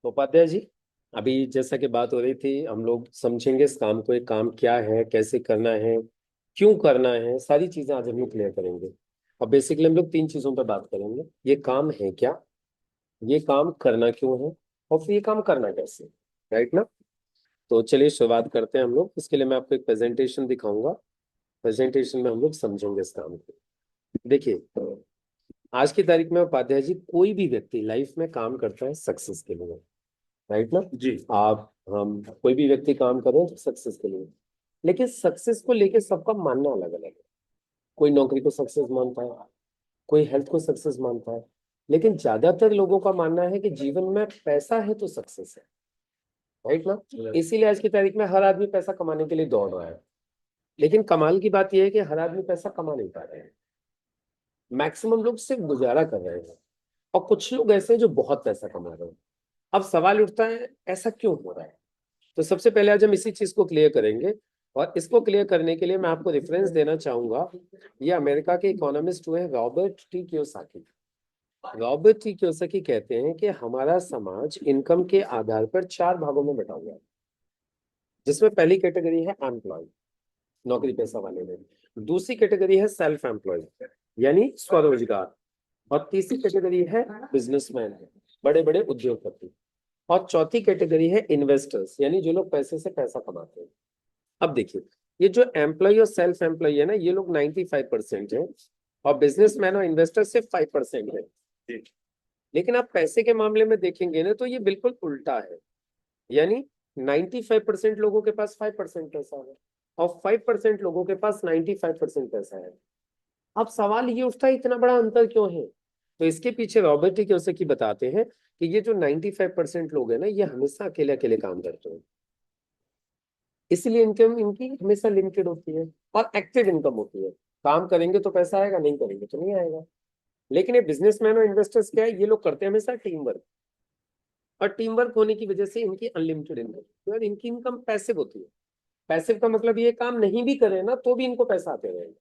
तो उपाध्याय जी, अभी जैसा कि बात हो रही थी, हम लोग समझेंगे इस काम को, एक काम क्या है, कैसे करना है, क्यों करना है, सारी चीजें आज हम लोग क्लियर करेंगे। और बेसिकली हम लोग तीन चीजों पर बात करेंगे। ये काम है क्या, ये काम करना क्यों है, और फिर ये काम करना कैसे। राइट ना? तो चलिए शुरुआत करते हैं हम लोग। इसके लिए मैं आपको एक प्रेजेंटेशन दिखाऊंगा। प्रेजेंटेशन में हम लोग समझेंगे इस काम को। देखिए, आज की तारीख में उपाध्याय जी, कोई भी व्यक्ति लाइफ में काम करता है सक्सेस के लिए। राइट ना जी? आप, हम, कोई भी व्यक्ति काम कर रहे हैं तो सक्सेस के लिए। लेकिन सक्सेस को लेके सबका मानना अलग अलग है। कोई नौकरी को सक्सेस मानता है, कोई हेल्थ को सक्सेस मानता है, लेकिन ज्यादातर लोगों का मानना है कि जीवन में पैसा है तो सक्सेस है। राइट ना? इसीलिए आज की तारीख में हर आदमी पैसा कमाने के लिए दौड़ रहा है। लेकिन कमाल की बात यह है कि हर आदमी पैसा कमा नहीं पा रहे हैं। मैक्सिमम लोग सिर्फ गुजारा कर रहे हैं, और कुछ लोग ऐसे हैं जो बहुत पैसा कमा रहे हैं। अब सवाल उठता है, ऐसा क्यों हो रहा है? तो सबसे पहले आज हम इसी चीज को क्लियर करेंगे। और इसको क्लियर करने के लिए मैं आपको रेफरेंस देना चाहूंगा। ये अमेरिका के इकोनॉमिस्ट हुए हैं, Robert T Kiyosaki. Robert T Kiyosaki कहते हैं कि हमारा समाज इनकम के आधार पर चार भागों में बटा हुआ है। जिसमें पहली कैटेगरी है एम्प्लॉय, नौकरी पेशा वाले लोग। दूसरी कैटेगरी है सेल्फ एम्प्लॉय, यानी स्वरोजगार। और तीसरी कैटेगरी है बिजनेसमैन, बड़े बड़े उद्योगपति। और चौथी कैटेगरी है इन्वेस्टर्स, यानी जो लोग पैसे से पैसा कमाते हैं। अब देखिए, ये जो एम्प्लॉय और सेल्फ एम्प्लॉय है ना, ये लोग 95% है, और बिजनेसमैन और इन्वेस्टर सिर्फ 5% है। लेकिन आप पैसे के मामले में देखेंगे ना, तो ये बिल्कुल उल्टा है। यानी 95% लोगों के पास 5% पैसा है, और 5% लोगों के पास 95% पैसा है। अब सवाल ये उठता है, इतना बड़ा अंतर क्यों है? तो इसके पीछे रॉबर्ट कियोसाकी बताते हैं कि ये जो 95% लोग हैं ना, ये हमेशा अकेले अकेले काम करते हैं। इसलिए इनकम इनकी हमेशा लिमिटेड होती है, और एक्टिव इनकम होती है। काम करेंगे तो पैसा आएगा, नहीं करेंगे तो नहीं आएगा। लेकिन ये बिजनेसमैन और इन्वेस्टर्स क्या है, ये लोग करते हैं हमेशा टीम वर्क। और टीम वर्क होने की वजह से इनकी अनलिमिटेड इनकम, और इनकी इनकम पैसिव होती है। पैसिव का मतलब ये काम नहीं भी करे ना तो भी इनको पैसा आते रहेगा।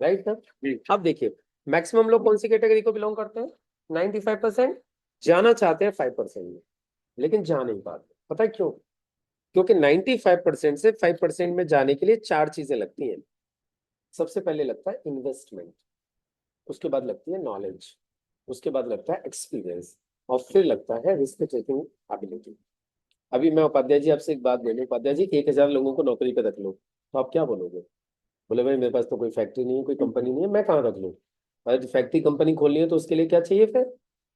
राइट ना? अब देखिए, मैक्सिमम लोग कौन सी कैटेगरी को बिलोंग करते हैं? 95%। जाना चाहते हैं 5% में, लेकिन जा नहीं पाते। पता है क्यों? क्योंकि 95% से 5% में जाने के लिए चार चीजें लगती हैं। सबसे पहले लगता है इन्वेस्टमेंट, उसके बाद लगती है नॉलेज, उसके बाद लगता है एक्सपीरियंस, और फिर लगता है रिस्क टेकिंग एबिलिटी। अभी मैं उपाध्याय जी आपसे एक बात बोलूं, उपाध्याय जी 1000 लोगों को नौकरी पे रख लो, तो आप क्या बोलोगे? बोले भाई, मेरे पास तो कोई फैक्ट्री नहीं है, कोई कंपनी नहीं है, मैं कहाँ रख लूँ? अगर फैक्ट्री कंपनी खोलनी है तो उसके लिए क्या चाहिए फिर?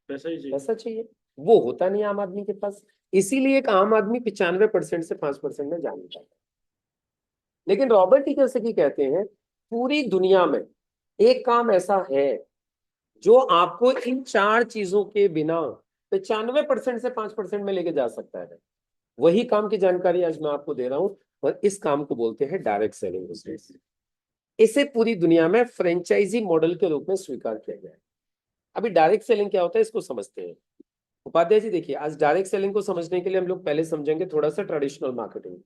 पैसा ही चाहिए। पैसा चाहिए। वो होता नहीं आम आदमी के पास। इसीलिए एक आम आदमी 95% से 5% में जा नहीं पाता। लेकिन रॉबर्ट टी कियोसाकी कहते हैं, पूरी दुनिया में एक काम ऐसा है जो आपको इन चार चीजों के बिना 95% से 5% में लेके जा सकता है। वही काम की जानकारी आज मैं आपको दे रहा हूं, और इस काम को बोलते हैं डायरेक्ट सेलिंग बिजनेस। इसे पूरी दुनिया में फ्रेंचाइजी मॉडल के रूप में स्वीकार किया गया है। अभी डायरेक्ट सेलिंग क्या होता है, इसको समझते हैं। उपाध्याय जी देखिए, आज डायरेक्ट सेलिंग को समझने के लिए हम लोग पहले समझेंगे थोड़ा सा ट्रेडिशनल मार्केटिंग।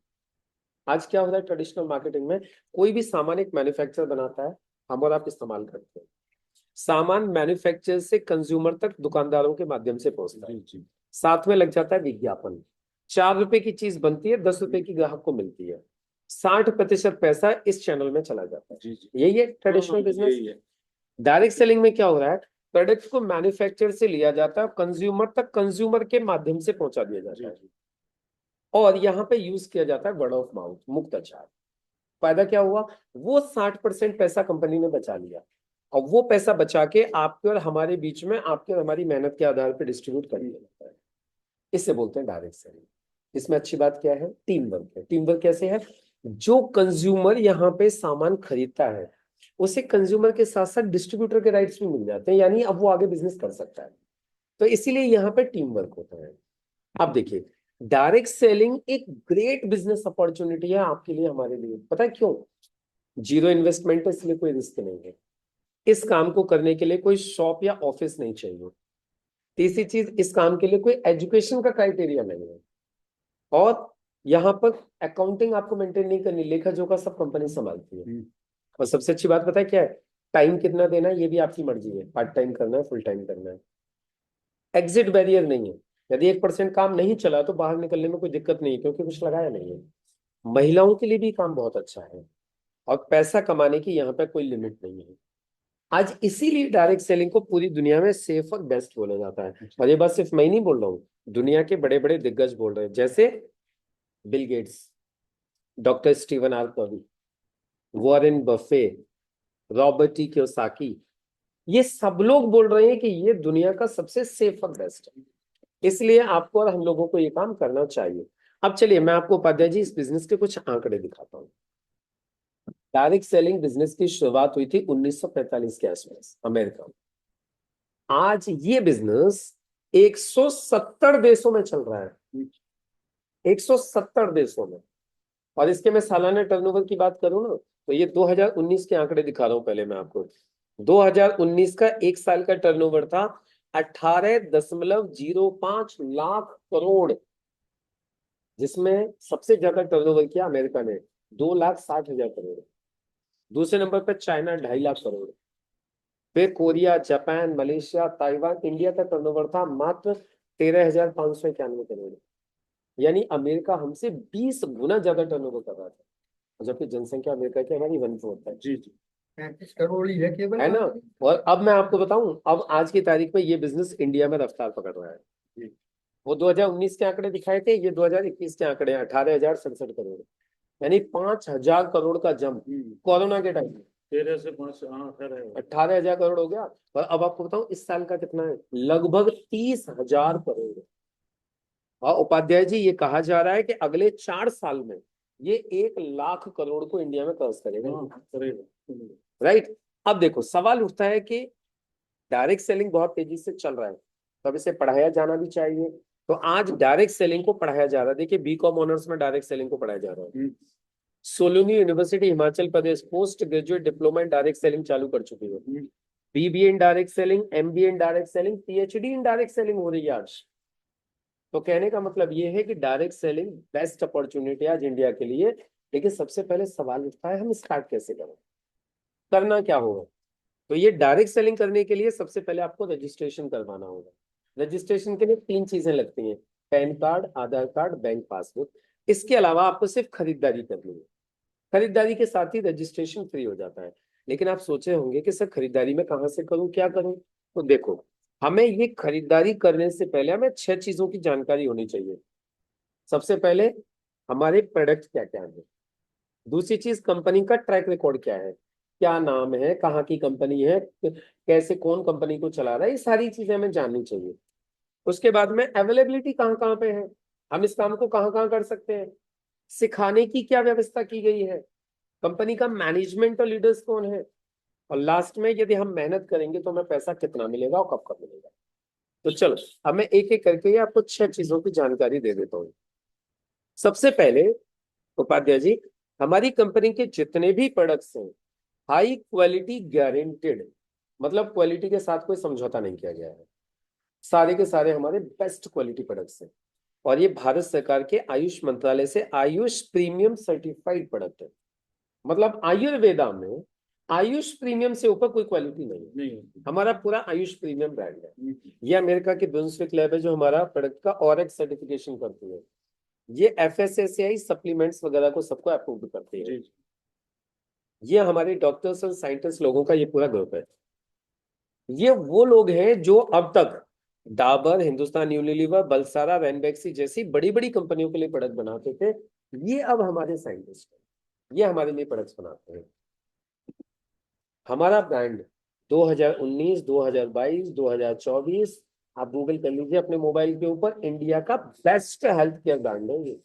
आज क्या होता है ट्रेडिशनल मार्केटिंग में? कोई भी सामान एक मैन्युफैक्चरर बनाता है, हम और आप इस्तेमाल करते हैं। सामान मैन्युफैक्चर से कंज्यूमर तक दुकानदारों के माध्यम से पहुंचता है। साथ में लग जाता है विज्ञापन। 4 रुपए की चीज बनती है, 10 रुपए की ग्राहक को मिलती है। 60% पैसा इस चैनल में चला जाता है। यही है ट्रेडिशनल बिजनेस। डायरेक्ट सेलिंग में क्या हो रहा है? प्रोडक्ट को मैन्युफैक्चर से लिया जाता है, कंज्यूमर तक कंज्यूमर के माध्यम से पहुंचा दिया जाता है। और यहाँ पे यूज किया जाता है वर्ड ऑफ माउथ, मुक्ताचार। फायदा क्या हुआ? वो 60% पैसा कंपनी ने बचा लिया, और वो पैसा बचा के आपके और हमारे बीच में, आपके और हमारी मेहनत के आधार पर डिस्ट्रीब्यूट कर दिया जाता है। इसे बोलते हैं डायरेक्ट सेलिंग। इसमें अच्छी बात क्या है? टीम वर्क है। टीम वर्क कैसे है? जो कंज्यूमर यहाँ पे सामान खरीदता है, उसे कंज्यूमर के साथ साथ डिस्ट्रीब्यूटर के राइट्स भी मिल जाते हैं, यानी अब वो आगे बिजनेस कर सकता है। तो इसीलिए यहाँ पे टीम वर्क होता है। अब देखिए, डायरेक्ट सेलिंग एक ग्रेट बिजनेस अपॉर्चुनिटी है आपके लिए, हमारे लिए। पता है क्यों? जीरो इन्वेस्टमेंट है, इसलिए कोई रिस्क नहीं है। इस काम को करने के लिए कोई शॉप या ऑफिस नहीं चाहिए। तीसरी चीज, इस काम के लिए कोई एजुकेशन का क्राइटेरिया नहीं है। और यहाँ पर अकाउंटिंग आपको मेंटेन नहीं करनी, लेखा जोखा सब कंपनी संभालती है। और सबसे अच्छी बात पता है क्या है? टाइम कितना देना है ये भी आपकी मर्जी है, पार्ट टाइम करना है, फुल टाइम करना है। एग्जिट बैरियर नहीं है। यदि 1% काम नहीं चला तो बाहर निकलने में कोई दिक्कत नहीं है, क्योंकि कुछ लगाया नहीं है। महिलाओं के लिए भी काम बहुत अच्छा है, और पैसा कमाने की यहाँ पे कोई लिमिट नहीं है। आज इसीलिए डायरेक्ट सेलिंग को पूरी दुनिया में सेफ और बेस्ट बोला जाता है। और ये बात सिर्फ मैं ही नहीं बोल रहा हूँ, दुनिया के बड़े बड़े दिग्गज बोल रहे हैं, जैसे Bill Gates, doctor Steven R Covey, Warren Buffett, Robert T Kiyosaki, ये सब लोग बोल रहे हैं कि ये दुनिया का सबसे सेफ और बेस्ट है। इसलिए आपको और हम लोगों को ये काम करना चाहिए। अब चलिए मैं आपको उपाध्याय जी इस बिजनेस के कुछ आंकड़े दिखाता हूँ। डायरेक्ट सेलिंग बिजनेस की शुरुआत हुई थी 1945 के आसपास अमेरिका में। आज ये बिजनेस 170 देशों में चल रहा है, 170 देशों में। और इसके मैं सालाना टर्नओवर की बात करूं ना, तो ये 2019 के आंकड़े दिखा रहा हूं पहले मैं आपको। 2019 का एक साल का टर्नओवर था 18.05 लाख करोड़, जिसमें सबसे ज्यादा टर्नओवर किया अमेरिका ने, 2,60,000 करोड़। दूसरे नंबर पर चाइना 2.5 लाख करोड़। फिर Korea, Japan, Malaysia, Taiwan, India का टर्नओवर था मात्र 13,591 करोड़। यानी अमेरिका हमसे 20 गुना ज्यादा टर्नओवर कर रहा था, जबकि जनसंख्या अमेरिका की हमारी 1/4 है। जी जी। 35 करोड़ ही है केवल, है ना। और अब मैं आपको बताऊं, अब आज की तारीख में ये बिजनेस इंडिया में रफ्तार पकड़ रहा है। जी। वो 2019 के आंकड़े दिखाए थे, ये 2021 के आंकड़े हैं, 18,067 करोड़। यानी 5,000 करोड़ का जंप कोरोना के टाइम में। 13 से 5, हाँ खैर है। 18,000 करोड़ हो गया। और अब आपको बताऊं इस साल का कितना है, लगभग 30,000 करोड़। और उपाध्याय जी ये कहा जा रहा है कि अगले 4 साल में ये 1 लाख करोड़ को इंडिया में क्रॉस करेगा। राइट। अब देखो सवाल उठता है कि डायरेक्ट सेलिंग बहुत तेजी से चल रहा है, तो अब इसे पढ़ाया जाना भी चाहिए। तो आज डायरेक्ट सेलिंग को पढ़ाया जा रहा है। देखिए बीकॉम ऑनर्स में डायरेक्ट सेलिंग को पढ़ाया जा रहा है। Shoolini university Himachal Pradesh post graduate diploma in direct selling चालू कर चुकी है। BBA in direct selling, MBA in direct selling, PhD in direct selling हो रही है आज। तो कहने का मतलब ये है कि डायरेक्ट सेलिंग बेस्ट अपॉर्चुनिटी आज इंडिया के लिए। लेकिन सबसे पहले सवाल उठता है हम स्टार्ट कैसे करें, करना क्या होगा। तो ये डायरेक्ट सेलिंग करने के लिए सबसे पहले आपको रजिस्ट्रेशन करवाना होगा। रजिस्ट्रेशन के लिए 3 चीजें लगती हैं, पैन कार्ड, आधार कार्ड, बैंक पासबुक। इसके अलावा आपको सिर्फ खरीदारी करनी है। खरीदारी के साथ ही रजिस्ट्रेशन फ्री हो जाता है। लेकिन आप सोचे होंगे कि सर खरीदारी में कहाँ से करूं, क्या करूं। तो देखो, हमें ये खरीदारी करने से पहले हमें 6 चीजों की जानकारी होनी चाहिए। सबसे पहले हमारे प्रोडक्ट क्या क्या है। दूसरी चीज कंपनी का ट्रैक रिकॉर्ड क्या है, क्या नाम है, कहाँ की कंपनी है, कैसे कौन कंपनी को चला रहा है, ये सारी चीजें हमें जाननी चाहिए। उसके बाद में अवेलेबिलिटी कहाँ कहाँ पे है, हम इस काम को कहाँ कहाँ कर सकते हैं, सिखाने की क्या व्यवस्था की गई है, कंपनी का मैनेजमेंट और लीडर्स कौन है, और लास्ट में यदि हम मेहनत करेंगे तो हमें पैसा कितना मिलेगा और कब कब मिलेगा। तो चलो अब मैं एक एक करके आपको 6 चीजों की जानकारी दे देता हूँ। सबसे पहले उपाध्याय जी, हमारी कंपनी के जितने भी प्रोडक्ट्स हैं हाई क्वालिटी गारंटेड, मतलब क्वालिटी के साथ कोई समझौता नहीं किया गया है। सारे के सारे हमारे बेस्ट क्वालिटी प्रोडक्ट्स हैं। और ये भारत सरकार के आयुष मंत्रालय से आयुष प्रीमियम सर्टिफाइड प्रोडक्ट है। मतलब आयुर्वेदा में आयुष प्रीमियम से ऊपर कोई क्वालिटी नहीं। हमारा पूरा आयुष प्रीमियम ब्रांड है। ये अमेरिका की ब्रुंसविक लैब है जो हमारा प्रोडक्ट का ऑरेक्स सर्टिफिकेशन करती है। ये एफएसएसएआई सप्लीमेंट्स वगैरह को सबको अप्रूव करती है। ये हमारे डॉक्टर्स और साइंटिस्ट लोगों का ये पूरा ग्रुप है। ये वो लोग हैं जो अब तक डाबर, हिंदुस्तान यूनिलीवर, बलसारा, रैनबैक्सी जैसी बड़ी बड़ी कंपनियों के लिए प्रोडक्ट बनाते थे। ये अब हमारे साइंटिस्ट हैं, ये हमारे लिए प्रोडक्ट्स बनाते हैं। हमारा ब्रांड 2019, 2022, 2024 आप गूगल कर लीजिए अपने मोबाइल के ऊपर, इंडिया का बेस्ट हेल्थ केयर ब्रांड है ये।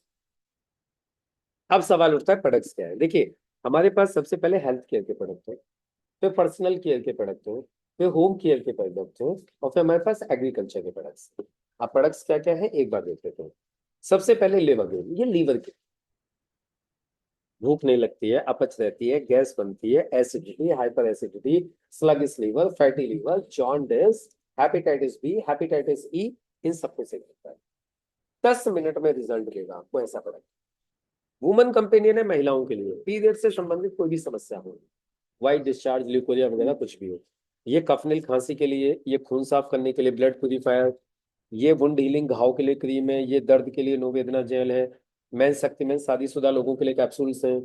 अब सवाल उठता है प्रोडक्ट्स क्या है। देखिए हमारे पास सबसे पहले हेल्थ केयर के प्रोडक्ट है, फिर पर्सनल केयर के प्रोडक्ट हैं, फिर होम केयर के प्रोडक्ट हैं, और फिर हमारे पास एग्रीकल्चर के प्रोडक्ट्स हैं। अब प्रोडक्ट्स क्या क्या है एक बार देख लेते हैं। सबसे पहले लिवर गेन, ये लीवर के, भूख नहीं लगती है, अपच रहती है, गैस बनती है, acidity, hyper acidity, sluggish liver, fatty liver, jaundice, hepatitis B, hepatitis E, इन सबको सही करता है। 10 मिनट में रिजल्ट देगा आपको ऐसा प्रोडक्ट। वुमन कंपेनियन है महिलाओं के लिए, पीरियड से संबंधित कोई भी समस्या हो, व्हाइट डिस्चार्ज, ल्यूकोरिया वगैरह कुछ भी हो। ये कफनिल खांसी के लिए, ये खून साफ करने के लिए ब्लड प्यूरिफायर, ये वुंड हीलिंग घाव के लिए क्रीम है, ये दर्द के लिए नोवेदना जेल है, मेन शक्ति में शादीशुदा लोगों के लिए कैप्सूल्स हैं,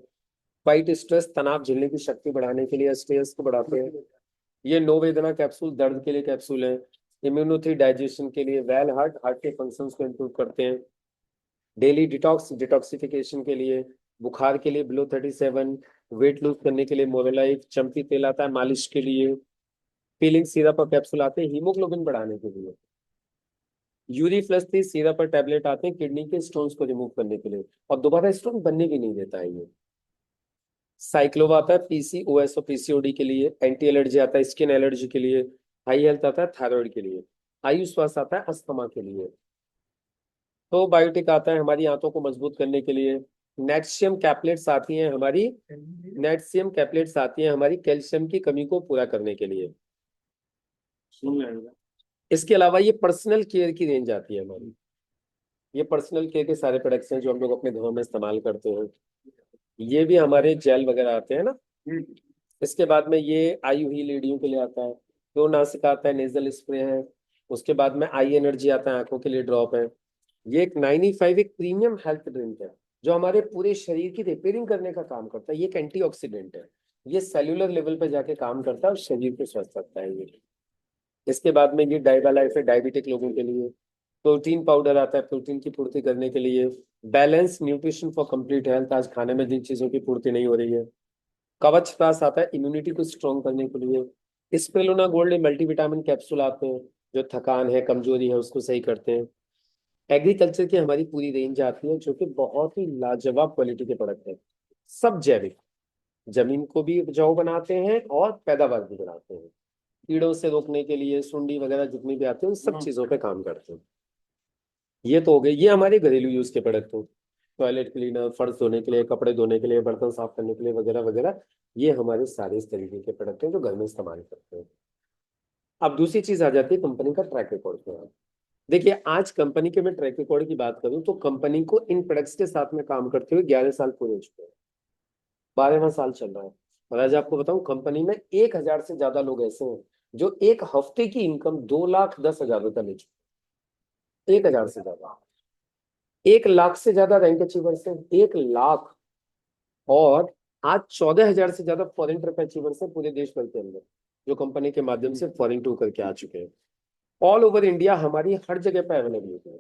फाइट स्ट्रेस तनाव झेलने की शक्ति बढ़ाने के लिए, स्ट्रेस को बढ़ाते हैं। ये नोवेदना कैप्सूल दर्द के लिए कैप्सूल है, इम्यूनिटी डाइजेशन के लिए, वेल हार्ट हार्ट के फंक्शंस को इंप्रूव करते हैं, डेली डिटॉक्स डिटॉक्सिफिकेशन के लिए, बुखार के लिए ब्लो 37, वेट लूज करने के लिए मोरेलाइफ, चंपी तेल आता है मालिश के लिए, पीलिंग सिरप और कैप्सूल आते हैं हीमोग्लोबिन बढ़ाने के लिए, यूरीफ्लस थी सिरप और टैबलेट आते हैं किडनी के स्टोन्स को रिमूव करने के लिए, और दोबारा स्टोन बनने भी नहीं देता है ये। साइक्लोवा आता है पीसीओएस और पीसीओडी के लिए, एंटी एलर्जी आता है स्किन एलर्जी के लिए, हाई हेल्थ आता है थायराइड के लिए, आयुष स्वास्थ्य आता है अस्थमा के लिए, तो बायोटिक आता है हमारी आंतों को मजबूत करने के लिए, नेटशियम कैप्लेट्स आती हैं हमारी, नेटशियम कैप्लेट्स आती हैं हमारी कैल्शियम की कमी को पूरा करने के लिए। सुन लेगा। इसके अलावा ये पर्सनल केयर की रेंज आती है हमारी, ये पर्सनल केयर के सारे प्रोडक्ट्स हैं जो हम लोग अपने घरों में इस्तेमाल करते हैं। ये भी हमारे जेल वगैरह आते हैं ना। इसके बाद में ये आई हुई लेडियों के लिए आता है, दो नासिका आता है, नेजल स्प्रे है। उसके बाद में आई एनर्जी आता है, आंखों के लिए ड्रॉप है। ये एक 95 एक प्रीमियम हेल्थ ड्रिंक है जो हमारे पूरे शरीर की रिपेयरिंग करने का काम करता है। ये एक एंटीऑक्सीडेंट है, ये सेल्यूलर लेवल पे जाके काम करता है और शरीर को स्वस्थ रखता है ये। इसके बाद में ये डाइबा लाइफ है डायबिटिक लोगों के लिए। प्रोटीन पाउडर आता है प्रोटीन की पूर्ति करने के लिए। Balance nutrition for complete health, आज खाने में जिन चीजों की पूर्ति नहीं हो रही है। कवच प्रास आता है इम्यूनिटी को स्ट्रॉन्ग करने के लिए। स्पेलुना गोल्ड मल्टीविटामिन कैप्सूल आते हैं जो थकान है कमजोरी है उसको सही करते हैं। एग्रीकल्चर की हमारी पूरी रेंज आती है जो कि बहुत ही लाजवाब क्वालिटी के प्रोडक्ट है, सब जैविक, जमीन को भी उपजाऊ बनाते हैं और पैदावार भी बढ़ाते हैं। कीड़ों से रोकने के लिए सुंडी वगैरह जितनी भी आती है उन सब चीजों पे काम करते हैं। ये तो हो गए ये हमारे घरेलू यूज के प्रोडक्ट हो, टॉयलेट क्लीनर, फर्श धोने के लिए, कपड़े धोने के लिए, बर्तन साफ करने के लिए वगैरह वगैरह। ये हमारे सारे इस तरीके के प्रोडक्ट हैं जो घर में इस्तेमाल करते हैं। अब दूसरी चीज आ जाती है कंपनी का ट्रैक रिकॉर्ड पे। देखिए आज कंपनी के मैं ट्रैक रिकॉर्ड की बात करूं तो कंपनी को इन प्रोडक्ट्स के साथ में काम करते हुए 11 साल पूरे हो चुके हैं, 12वां साल चल रहा है। और आज आपको बताऊं कंपनी में 1,000 से ज्यादा लोग ऐसे हैं जो एक हफ्ते की इनकम 2,10,000 रुपये ले चुके हैं। 1,000 से ज्यादा, 1 लाख से ज्यादा रैंक अचीवर्स हैं, 1 लाख। और आज 14,000 से ज्यादा फॉरेन ट्रिप अचीवर्स हैं पूरे देश भर के अंदर जो कंपनी के माध्यम से फॉरेन टूर करके आ चुके हैं। ऑल ओवर इंडिया हमारी हर जगह पे अवेलेबल है।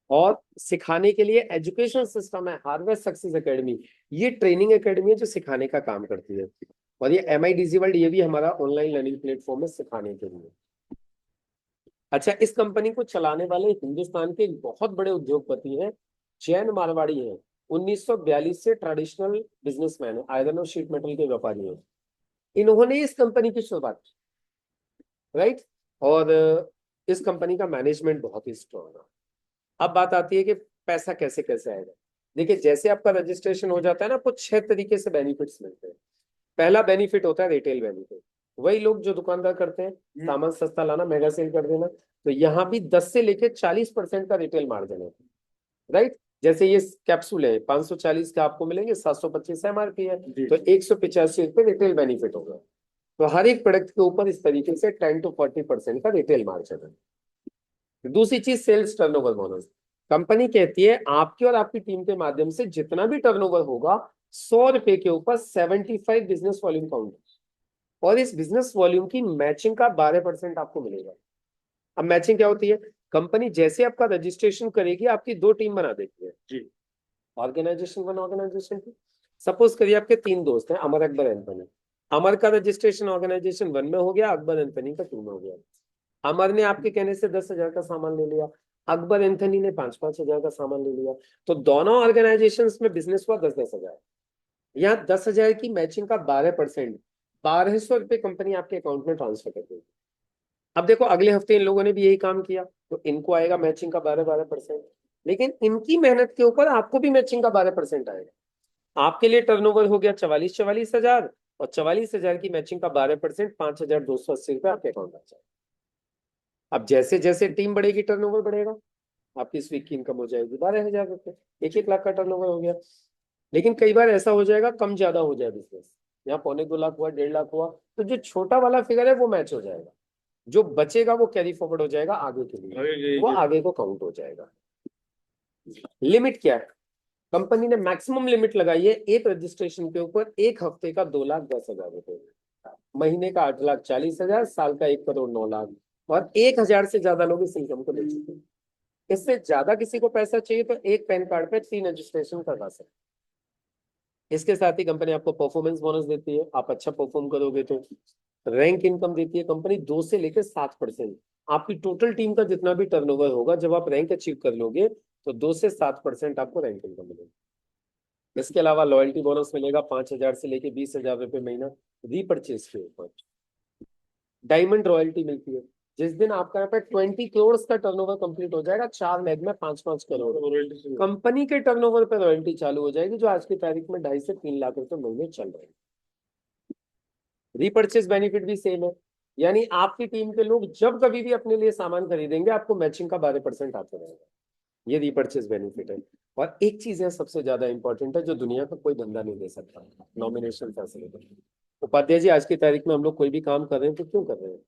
और सिखाने के लिए एजुकेशन सिस्टम है हार्वेस्ट सक्सेस एकेडमी, ये ट्रेनिंग एकेडमी है जो सिखाने का काम करती है। और ये MIDZ वर्ल्ड ये भी हमारा ऑनलाइन लर्निंग प्लेटफॉर्म है सिखाने के लिए। अच्छा इस कंपनी को चलाने वाले हिंदुस्तान के एक बहुत बड़े उद्योगपति हैं, जैन मारवाड़ी हैं। 1942 से ट्रेडिशनल बिजनेसमैन है, आयरन और शीट मेटल के व्यापारी हैं। इन्होंने इस कंपनी की शुरुआत की, राइट। और इस कंपनी का मैनेजमेंट बहुत ही स्ट्रॉन्ग है। अब बात आती है कि पैसा कैसे कैसे आएगा। देखिए जैसे आपका रजिस्ट्रेशन हो जाता है ना, आपको 6 तरीके से बेनिफिट्स मिलते हैं। पहला बेनिफिट होता है रिटेल बेनिफिट, वही लोग जो दुकानदार करते हैं, सामान सस्ता लाना महंगा सेल कर देना। तो यहाँ भी 10 से लेके 40% का रिटेल मार्जिन है, राइट। जैसे ये कैप्सूल है 540 का आपको मिलेंगे, 725 MRP है, तो 185 रुपये रिटेल बेनिफिट होगा। तो हर एक प्रोडक्ट के ऊपर इस तरीके से 10 to 40% का रिटेल मार्जिन है। दूसरी चीज सेल्स टर्नओवर बोनस। कंपनी कहती है आपकी और आपकी टीम के माध्यम से जितना भी टर्नओवर होगा 100 रुपए के ऊपर 75 बिजनेस वॉल्यूम काउंट, और इस बिजनेस वॉल्यूम की मैचिंग का 12% आपको मिलेगा। अब मैचिंग क्या होती है, कंपनी जैसे आपका रजिस्ट्रेशन करेगी आपकी 2 टीम बना देती है जी, ऑर्गेनाइजेशन 1 ऑर्गेनाइजेशन 2। सपोज करिए आपके 3 दोस्त हैं, अमर अकबर एंथनी। अमर का रजिस्ट्रेशन ऑर्गेनाइजेशन 1 में हो गया, अकबर एंथनी का 2 में हो गया। अमर ने आपके कहने से 10,000 का सामान ले लिया, अकबर एंथनी ने 5,000 का सामान ले लिया, तो दोनों ऑर्गेनाइजेशन में बिजनेस हुआ 10,000। यहाँ 10,000 की मैचिंग का 12%, 1,200 रुपये कंपनी आपके अकाउंट में ट्रांसफर कर देगी। अब देखो अगले हफ्ते इन लोगों ने भी यही काम किया तो इनको आएगा मैचिंग का 12% लेकिन इनकी मेहनत के ऊपर आपको भी मैचिंग का 12% आएगा। आपके लिए टर्नओवर हो गया 44,000, और 44,000 की मैचिंग का 12% 5,280 रुपये आपके अकाउंट में आ जाएगा। अब जैसे जैसे टीम बढ़ेगी टर्नओवर बढ़ेगा, आपकी इस वीक की इनकम हो जाएगी 12,000 रुपये, 1-1 लाख का टर्नओवर हो गया। लेकिन कई बार ऐसा हो जाएगा कम ज्यादा हो जाए बिजनेस, यहाँ 1.25 लाख हुआ 1.5 लाख हुआ, तो जो छोटा वाला फिगर है वो मैच हो जाएगा। जो बचेगा वो कैरी फॉरवर्ड हो जाएगा आगे के लिए, आगे वो आगे को काउंट हो जाएगा। लिमिट क्या है? कंपनी ने मैक्सिमम लिमिट लगाई है एक रजिस्ट्रेशन के ऊपर, एक हफ्ते का 2,10,000 रुपए, महीने का 8,40,000, साल का 1,09,00,000, और 1,000 से ज्यादा लोग इस इनकम को ले चुके हैं। इससे ज्यादा किसी को पैसा चाहिए तो एक पैन कार्ड पे 3 रजिस्ट्रेशन करवा सकते हैं। इसके साथ ही कंपनी आपको परफॉर्मेंस बोनस देती है, आप अच्छा परफॉर्म करोगे तो रैंक इनकम देती है कंपनी 2 से लेकर 7%। आपकी टोटल टीम का जितना भी टर्नओवर होगा, जब आप रैंक अचीव कर लोगे तो 2 से 7% आपको रैंक इनकम मिलेगी। इसके अलावा लॉयल्टी बोनस मिलेगा 5,000 से लेके 20,000 रुपए महीना रीपरचेज के ऊपर। डायमंड रॉयल्टी मिलती है, जिस दिन आपका यहाँ पे 20 करोड़ का टर्नओवर कंप्लीट हो जाएगा, 4 लेग में 5-5 करोड़ कंपनी के टर्नओवर पे रॉयल्टी चालू हो जाएगी, जो आज की तारीख में 2.5 से 3 लाख रुपए महीने चल रहे हैं। रीपरचेज बेनिफिट भी सेम है, यानी आपकी टीम के लोग जब कभी भी अपने लिए सामान खरीदेंगे, आपको मैचिंग का 12% आते रहेगा। ये रीपरचेज बेनिफिट है। और एक चीज है सबसे ज्यादा इंपॉर्टेंट है, जो दुनिया का कोई बंदा नहीं दे सकता, नॉमिनेशन फैसिलिटी। उपाध्याय जी, आज की तारीख में हम लोग कोई भी काम कर रहे हैं तो क्यों कर रहे हैं?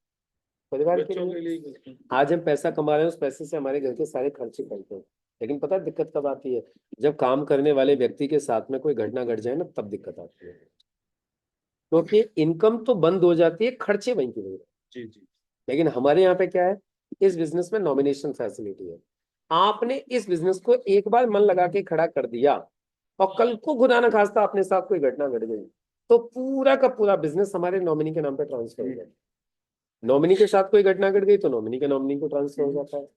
परिवार के लिए। आज हम पैसा कमा रहे हैं, उस पैसे से हमारे घर के सारे खर्चे करते हैं, लेकिन पता है दिक्कत कब आती है? जब काम करने वाले व्यक्ति के साथ में कोई घटना घट जाए ना, तब दिक्कत आती है, क्योंकि इनकम तो बंद हो जाती है, खर्चे वहीं की वहीं। जी जी। लेकिन हमारे यहाँ पे क्या है, इस बिजनेस में नॉमिनेशन फैसिलिटी है। आपने इस बिजनेस को एक बार मन लगा के खड़ा कर दिया, और कल को खुदा ना खास्ता अपने साथ कोई घटना घट गई, तो पूरा का पूरा बिजनेस हमारे नॉमिनी के नाम पे ट्रांसफर हो जाए। नॉमिनी के साथ कोई घटना घट गई तो नॉमिनी के नॉमिनी को ट्रांसफर हो जाता है।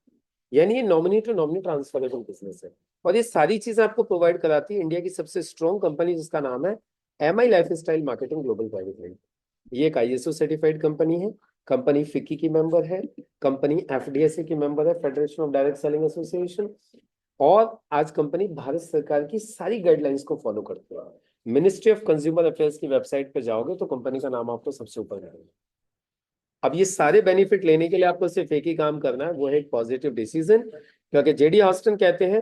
यानी ये nominee to nominee transferable business है। और ये सारी चीजें आपको प्रोवाइड कराती है इंडिया की सबसे स्ट्रॉन्ग कंपनी, जिसका नाम है MI life style marketing global private limited. ये एक ISO सर्टिफाइड कंपनी है, कंपनी फिक्की की मेंबर है, कंपनी FDSA की मेंबर है, federation of direct selling association. और आज कंपनी भारत सरकार की सारी गाइडलाइंस को फॉलो करती है। मिनिस्ट्री ऑफ कंज्यूमर अफेयर्स की वेबसाइट पे जाओगे तो कंपनी का नाम आपको सबसे ऊपर मिलेगा। अब ये सारे बेनिफिट लेने के लिए आपको सिर्फ एक ही काम करना है, वो है एक पॉजिटिव डिसीजन। क्योंकि JD हॉस्टन कहते हैं,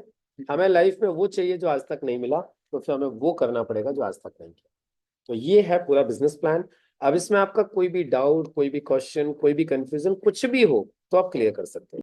हमें लाइफ में वो चाहिए जो आज तक नहीं मिला, तो फिर हमें वो करना पड़ेगा जो आज तक नहीं किया। तो ये है पूरा बिजनेस प्लान। अब इसमें आपका कोई भी डाउट, कोई भी क्वेश्चन, कोई भी कंफ्यूजन कुछ भी हो तो आप क्लियर कर सकते हैं।